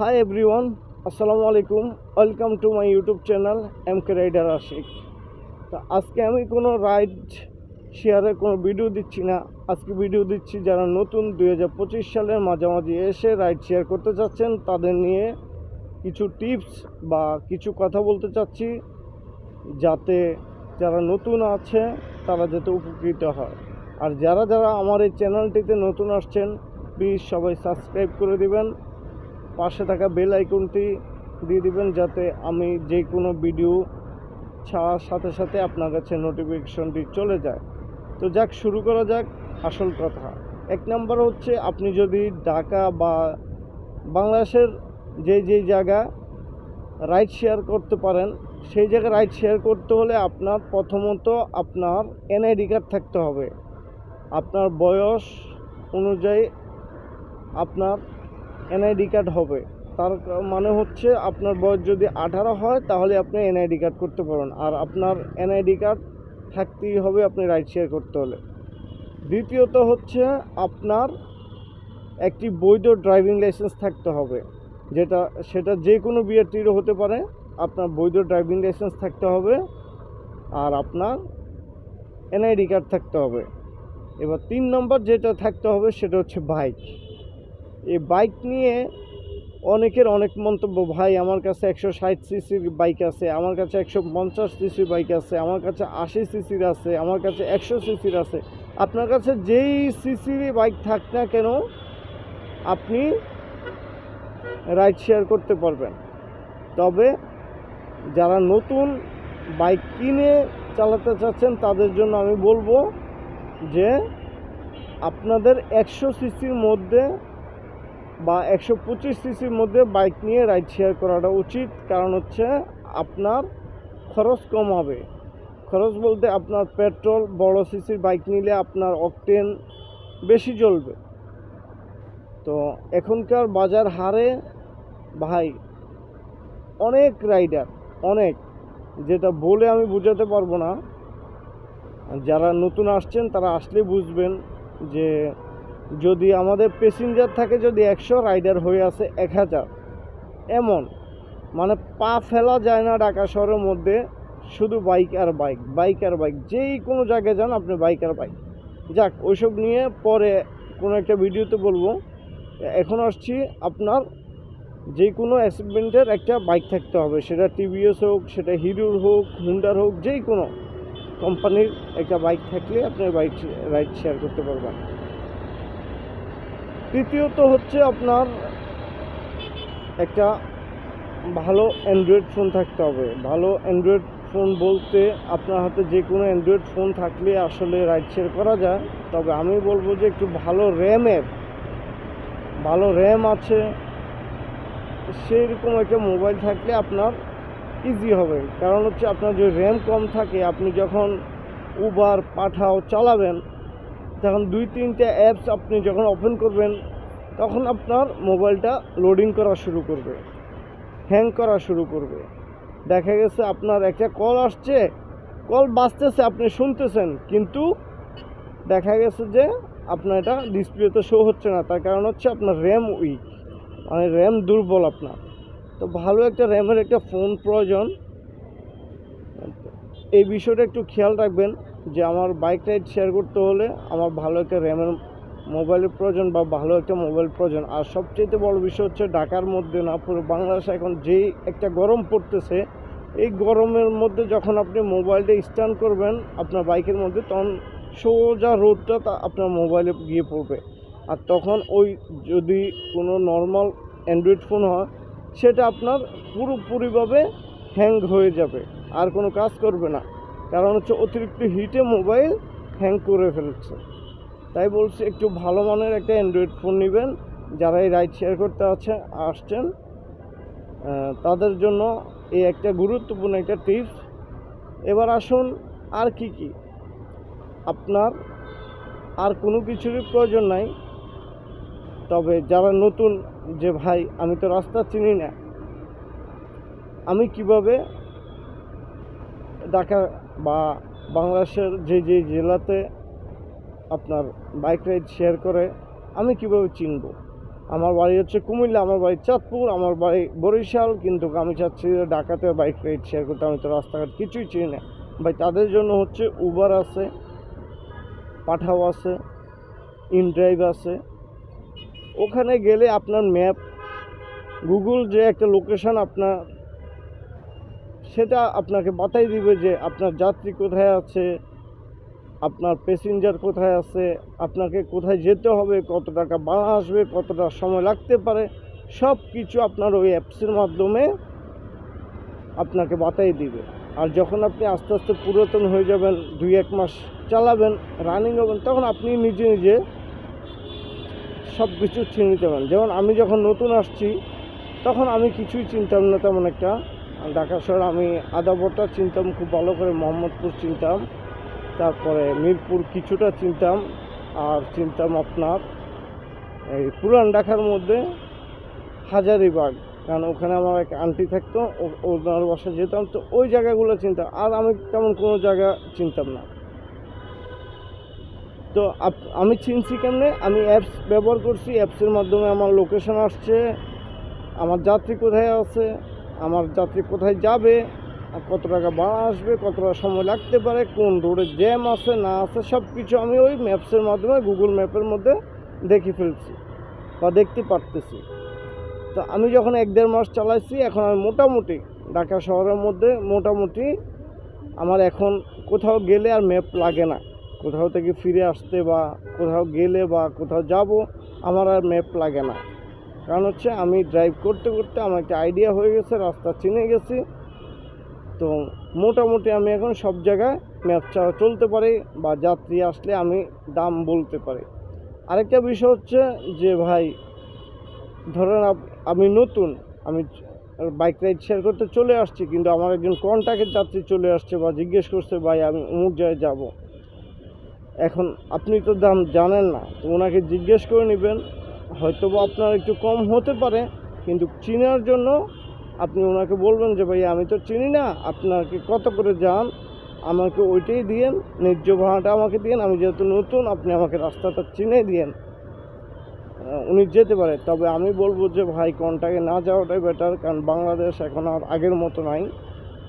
Hi everyone, আসসালামু আলাইকুম। Welcome to my YouTube channel MK rider Ashik. তো আজকে আমি কোনো রাইড শেয়ারের কোনো ভিডিও দিচ্ছি না। আজকে ভিডিও দিচ্ছি যারা নতুন 2025 সালের মাঝামাঝি এসে রাইড শেয়ার করতে চাচ্ছেন তাদের নিয়ে কিছু টিপস বা কিছু কথা বলতে চাচ্ছি, যাতে যারা নতুন আছে তারা যাতে উপকৃত হয়। আর যারা যারা আমার এই চ্যানেলটিতে নতুন আসছেন প্লিজ সবাই সাবস্ক্রাইব করে দিবেন, পাশে থাকা বেল আইকনটি দিয়ে দিবেন যাতে আমি যে কোনো ভিডিও ছাড়ার সাথে সাথে আপনার কাছে নোটিফিকেশনটি চলে যায়। তো যাক, শুরু করা যাক আসল কথা। এক নম্বর হচ্ছে, আপনি যদি ঢাকা বা বাংলাদেশের যেই জায়গা রাইড শেয়ার করতে পারেন সেই জায়গায় রাইড শেয়ার করতে হলে আপনার প্রথমত আপনার এনআইডি কার্ড থাকতে হবে। আপনার বয়স অনুযায়ী আপনার এনআইডি কার্ড হবে। তার মানে হচ্ছে আপনার বয়স যদি 18 হয় তাহলে আপনি এনআইডি কার্ড করতে পারেন, আর আপনার এনআইডি কার্ড থাকতেই হবে আপনি রাইড শেয়ার করতে হলে। দ্বিতীয়ত হচ্ছে আপনার একটি বৈধ ড্রাইভিং লাইসেন্স থাকতে হবে, সেটা যে কোনো বিআরটিরও হতে পারে। আপনার বৈধ ড্রাইভিং লাইসেন্স থাকতে হবে আর আপনার এনআইডি কার্ড থাকতে হবে। এবার 3 নম্বর যেটা থাকতে হবে সেটা হচ্ছে বাইক। এই বাইক নিয়ে অনেকের অনেক মন্তব্য। ভাই, আমার কাছে 160 সিসির বাইক আছে, আমার কাছে 150 সিসির বাইক আছে, আমার কাছে 80 সিসির আছে, আমার কাছে 100 সিসির আছে। আপনার কাছে যেই সিসির বাইক থাক না কেন আপনি রাইড শেয়ার করতে পারবেন। তবে যারা নতুন বাইক কিনে চালাতে চাচ্ছেন তাদের জন্য আমি বলবো যে আপনাদের 100 সিসির মধ্যে বা 125 সিসির মধ্যে বাইক নিয়ে রাইড শেয়ার করাটা উচিত। কারণ হচ্ছে আপনার খরচ কম হবে। খরচ বলতে আপনার পেট্রোল, বড় সিসির বাইক নিলে আপনার অকটেন বেশি জ্বলবে। তো এখনকার বাজার হারে ভাই অনেক রাইডার, অনেক, যেটা বলে আমি বোঝাতে পারবো না। যারা নতুন আসছেন তারা আসলে বুঝবেন যে যদি আমাদের প্যাসেঞ্জার থাকে যদি 100, রাইডার হয়ে আছে 1000, এমন মানে পা ফেলা যায় না ঢাকা শহরের মধ্যে। শুধু বাইক আর বাইক, বাইক আর বাইক, যেই কোনো জায়গায় যান আপনি বাইক আর বাইক। যাক, ওইসব নিয়ে পরে কোনো একটা ভিডিওতে বলবো। এখন আসছি, আপনার যে কোনো অ্যাচিভমেন্টের একটা বাইক থাকতে হবে, সেটা টিভিএস হোক, সেটা হিরোর হোক, হুন্ডার হোক, যেই কোনো কোম্পানির একটা বাইক থাকলে আপনি বাইক রাইড শেয়ার করতে পারবেন। তৃতীয়ত হচ্ছে আপনার একটা ভালো অ্যান্ড্রয়েড ফোন থাকতে হবে। ভালো অ্যান্ড্রয়েড ফোন বলতে আপনার হাতে যে কোনো অ্যান্ড্রয়েড ফোন থাকলে আসলে রাইড শেয়ার করা যায়। তবে আমি বলবো যে একটু ভালো র্যাম আছে সেরকম একটা মোবাইল থাকলে আপনার ইজি হবে। কারণ হচ্ছে আপনার যে র্যাম কম থাকে, আপনি যখন উবার, পাঠাও চালাবেন তখন 2-3টে অ্যাপস আপনি যখন ওপেন করবেন তখন আপনার মোবাইলটা লোডিং করা শুরু করবে, হ্যাং করা শুরু করবে। দেখা গেছে আপনার একটা কল আসছে, কল বাজতেছে, আপনি শুনতেছেন, কিন্তু দেখা গেছে যে আপনার এটা ডিসপ্লেতে শো হচ্ছে না। তার কারণ হচ্ছে আপনার র্যাম উইক, মানে র্যাম দুর্বল আপনার। তো ভালো একটা র্যামের একটা ফোন প্রয়োজন। এই বিষয়টা একটু খেয়াল রাখবেন যে আমার বাইক রাইড শেয়ার করতে হলে আমার ভালো একটা র্যামের মোবাইলের প্রয়োজন বা ভালো একটা মোবাইল প্রয়োজন। আর সবচেয়ে বড় বিষয় হচ্ছে ঢাকার মধ্যে না, পুরো বাংলাদেশে এখন যেই একটা গরম পড়তেছে, এই গরমের মধ্যে যখন আপনি মোবাইলটা স্ট্যান্ড করবেন আপনার বাইকের মধ্যে, তখন সোজা রোদটা আপনার মোবাইলে গিয়ে পড়বে। আর তখন ওই যদি কোনো নর্মাল অ্যান্ড্রয়েড ফোন হয় সেটা আপনার পুরোপুরিভাবে হ্যাং হয়ে যাবে, আর কোনো কাজ করবে না। কারণ হচ্ছে অতিরিক্ত হিটে মোবাইল হ্যাং করে ফেলছে। তাই বলছি একটু ভালো মানের একটা অ্যান্ড্রয়েড ফোন নেবেন। যারা এই রাইড শেয়ার করতে আসছেন তাদের জন্য এই একটা গুরুত্বপূর্ণ একটা টিপস। এবার আসুন, আর কি আপনার আর কোনো কিছুরই প্রয়োজন নাই। তবে যারা নতুন, যে ভাই আমি তো রাস্তা চিনি না, আমি কিভাবে ঢাকা বা বাংলাদেশের যে জেলাতে আপনার বাইক রাইড শেয়ার করে আমি কিভাবে চিনব? আমার বাড়ি হচ্ছে কুমিল্লা, আমার বাড়ি চাঁদপুর, আমার বাড়ি বরিশাল, কিন্তু আমি চাচ্ছি যে ঢাকাতে বাইক রাইড শেয়ার করতে। আমি তো রাস্তাঘাট কিছুই চিনি না ভাই। তাদের জন্য হচ্ছে উবার আছে, পাঠাও আছে, ইনড্রাইভ আছে। ওখানে গেলে আপনার ম্যাপ, গুগল যে একটা লোকেশন আপনার, সেটা আপনাকে বাতাই দিবে যে আপনার যাত্রী কোথায় আছে, আপনার প্যাসেঞ্জার কোথায় আছে, আপনাকে কোথায় যেতে হবে, কত টাকা ভাড়া আসবে, কতটা সময় লাগতে পারে, সব কিছু আপনার ওই অ্যাপসের মাধ্যমে আপনাকে বাতাই দিবে। আর যখন আপনি আস্তে আস্তে পুরাতন হয়ে যাবেন, 2-1 মাস চালাবেন, রানিং হবেন, তখন আপনি নিজে নিজে সব কিছু চিনে নিতে পারেন। যেমন আমি যখন নতুন আসছি তখন আমি কিছুই চিনতাম না তেমন একটা। ঢাকা শহর আমি আদাবরটা চিনতাম খুব ভালো করে, মোহাম্মদপুর চিনতাম, তারপরে মিরপুর কিছুটা চিনতাম, আর চিনতাম আপনার এই পুরান ঢাকার মধ্যে হাজারীবাগ, কারণ ওখানে আমার এক আন্টি থাকতো, ওনার বাসা যেতাম, তো ওই জায়গাগুলো চিনতাম। আর আমি তেমন কোনো জায়গা চিনতাম না। তো আমি চিনছি কেমনে, আমি অ্যাপস ব্যবহার করছি, অ্যাপসের মাধ্যমে আমার লোকেশন আসছে, আমার যাত্রী কোথায় আছে, আমার যাত্রী কোথায় যাবে, আর কত টাকা ভাড়া আসবে, কতটা সময় লাগতে পারে, কোন রোডে জ্যাম আছে না আছে, সব কিছু আমি ওই ম্যাপসের মাধ্যমে, গুগল ম্যাপের মধ্যে দেখে ফেলছি বা দেখতে পারতেছি। তো আমি যখন 1-1.5 মাস চালাইছি, এখন আমি মোটামুটি ঢাকা শহরের মধ্যে মোটামুটি আমার এখন কোথাও গেলে আর ম্যাপ লাগে না। কোথাও থেকে ফিরে আসতে বা কোথাও গেলে বা কোথাও যাব, আমার আর ম্যাপ লাগে না। কারণ হচ্ছে আমি ড্রাইভ করতে করতে আমার একটা আইডিয়া হয়ে গেছে, রাস্তা চিনে গেছি। তো মোটামুটি আমি এখন সব জায়গায় ম্যাপ ছাড়া চলতে পারি, বা যাত্রী আসলে আমি দাম বলতে পারি। আরেকটা বিষয় হচ্ছে যে ভাই, ধরেন আমি নতুন, আমি বাইক রাইড শেয়ার করতে চলে আসছি, কিন্তু আমার একজন কন্ট্যাক্টের যাত্রী চলে আসছে বা জিজ্ঞেস করছে ভাই আমি অমুক জায়গায় যাব। এখন আপনি তো দাম জানেন না, তো ওনাকে জিজ্ঞেস করে নেবেন, হয়তো বা আপনার একটু কম হতে পারে, কিন্তু চিনার জন্য আপনি ওনাকে বলবেন যে ভাই আমি তো চিনি না, আপনাকে কত করে যান, আমাকে ওইটাই দিয়েন, ন্যায্য ভাড়াটা আমাকে দিয়েন, আমি যেহেতু নতুন, আপনি আমাকে রাস্তাটা চিনে দিয়েন। উনি যেতে পারে। তবে আমি বলবো যে ভাই কন্ট্যাক্টে না যাওয়াটাই বেটার, কারণ বাংলাদেশ এখন আর আগের মতো নাই।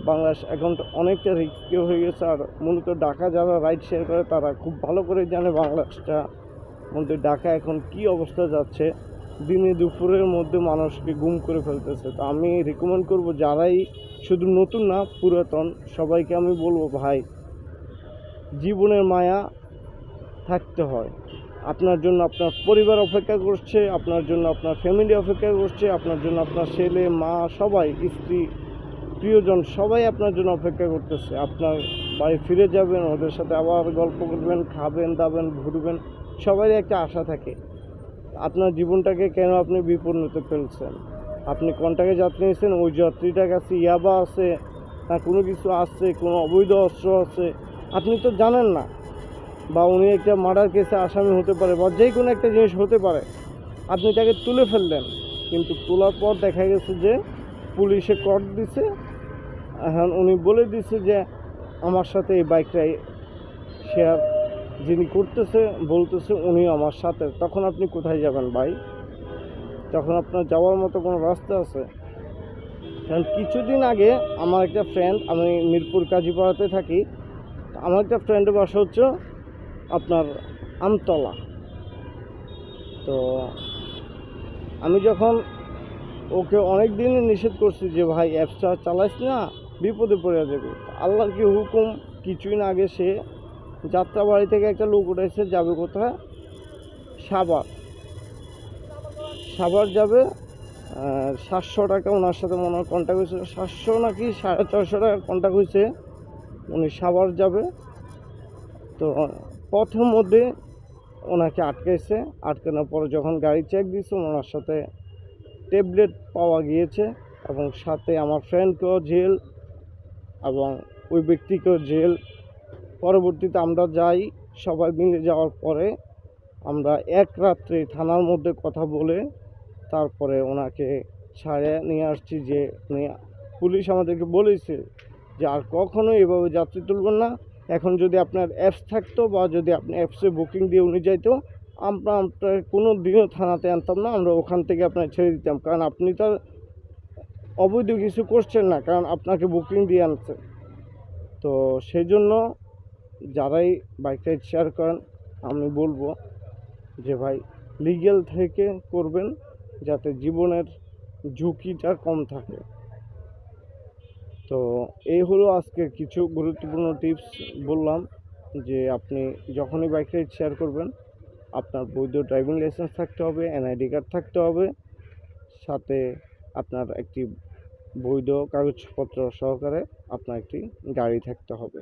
বাংলাদেশ এখন অনেকটা রিস্কি হয়ে গেছে। আর মূলত ঢাকা যারা রাইড শেয়ার করে তারা খুব ভালো করে জানে বাংলাদেশটা মধ্যে ঢাকা এখন কি অবস্থা যাচ্ছে। দিনে দুপুরের মধ্যে মানুষকে গুম করে ফেলতেছে। তো আমি রিকমেন্ড করব, যারাই শুধু নতুন না পুরাতন সবাইকে আমি বলবো ভাই, জীবনের মায়া থাকতে হয়। আপনার জন্য আপনার পরিবার অপেক্ষা করছে, আপনার জন্য আপনার ফ্যামিলি অপেক্ষা করছে, আপনার জন্য আপনার ছেলে মা সবাই, স্ত্রী প্রিয়জন সবাই আপনার জন্য অপেক্ষা করতেছে। আপনার বাড়ি ফিরে যাবেন, ওদের সাথে আবার গল্প করবেন, খাবেন দাবেন, ঘুরবেন, সবারই একটা আশা থাকে। আপনার জীবনটাকে কেন আপনি বিপন্নতে ফেলছেন? আপনি কন্ট্যাক্টে যাত্রী নিয়েছেন, ওই যাত্রীটার কাছে ইয়াবা আছে না কোনো কিছু আছে, কোনো অবৈধ অস্ত্র আছে, আপনি তো জানেন না। বা উনি একটা মার্ডার কেসে আসামি হতে পারে, বা যে কোনো একটা জিনিস হতে পারে, আপনি তাকে তুলে ফেললেন, কিন্তু তোলার পর দেখা গেছে যে পুলিশে কট দিছে। এখন উনি বলে দিছে যে আমার সাথে এই বাইকটাই শেয়ার যিনি করতেছে বলতেছে উনি আমার সাথে। তখন আপনি কোথায় যাবেন ভাই? তখন আপনার যাওয়ার মতো কোনো রাস্তা আছে? কারণ কিছুদিন আগে আমার একটা ফ্রেন্ড, আমি মিরপুর কাজীপাড়াতে থাকি, আমার একটা ফ্রেন্ডের বাসা হচ্ছে আপনার আমতলা। তো আমি যখন ওকে অনেক দিনই নিষেধ করছি যে ভাই অ্যাপসটা চালাইস না, বিপদে পড়ে যাবে। আল্লাহর কি হুকুম, কিছুদিন আগে সে যাত্রাবাড়ি থেকে একটা লোক উঠেছে, যাবে কোথায়? সাভার। সাভার যাবে, 700 টাকা ওনার সাথে মনে হয় কন্ট্যাক্ট হয়েছে, 700 নাকি 450 টাকা কন্ট্যাক্ট হয়েছে, উনি সাভার যাবে। তো পথের মধ্যে ওনাকে আটকাইছে, আটকানোর পরে যখন গাড়ি চেক দিয়েছে, ওনার সাথে ট্যাবলেট পাওয়া গিয়েছে, এবং সাথে আমার ফ্রেন্ডকেও জেল এবং ওই ব্যক্তিকেও জেল। পরবর্তীতে আমরা যাই, সবাই মিলে যাওয়ার পরে আমরা এক রাত্রে থানার মধ্যে কথা বলে তারপরে ওনাকে ছাড়ে নিয়ে আসছি। যে পুলিশ আমাদেরকে বলেছে যে আর কখনোই এভাবে যাত্রী তুলবেন না। এখন যদি আপনার অ্যাপস থাকতো বা যদি আপনি অ্যাপসে বুকিং দিয়ে উনি যাইতো, আপনার কোনো দিনও থানাতে আনতাম না, আমরা ওখান থেকে আপনার ছেড়ে দিতাম, কারণ আপনি তো আর অবৈধ কিছু করছেন না, কারণ আপনাকে বুকিং দিয়ে আনছে। তো সেই জন্য যারাই বাইক রাইড শেয়ার করেন আমি বলবো যে ভাই লিগ্যাল থেকে করবেন, যাতে জীবনের ঝুঁকিটা কম থাকে। তো এই হলো আজকে কিছু গুরুত্বপূর্ণ টিপস বললাম, যে আপনি যখনই বাইক রাইড শেয়ার করবেন আপনার বৈধ ড্রাইভিং লাইসেন্স থাকতে হবে, এনআইডি কার্ড থাকতে হবে, সাথে আপনার একটি বৈধ কাগজপত্র সহকারে আপনার একটি গাড়ি থাকতে হবে।